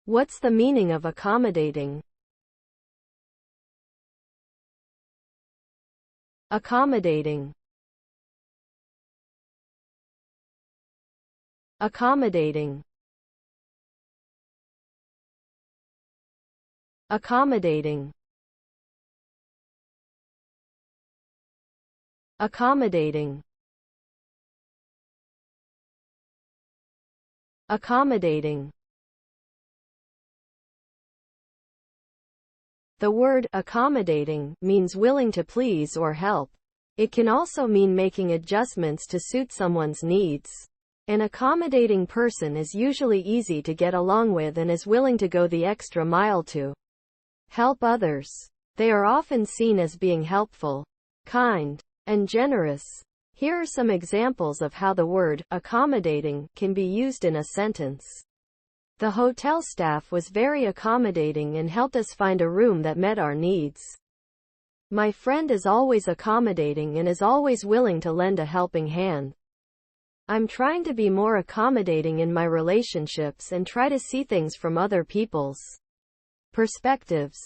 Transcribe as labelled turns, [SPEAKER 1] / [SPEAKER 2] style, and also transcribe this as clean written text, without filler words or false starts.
[SPEAKER 1] What's the meaning of accommodating? Accommodating. Accommodating. Accommodating. Accommodating. Accommodating. The word accommodating means willing to please or help. It can also mean making adjustments to suit someone's needs. An accommodating person is usually easy to get along with and is willing to go the extra mile to help others. They are often seen as being helpful, kind, and generous. Here are some examples of how the word accommodating can be used in a sentence. The hotel staff was very accommodating and helped us find a room that met our needs. My friend is always accommodating and is always willing to lend a helping hand. I'm trying to be more accommodating in my relationships and try to see things from other people's perspectives.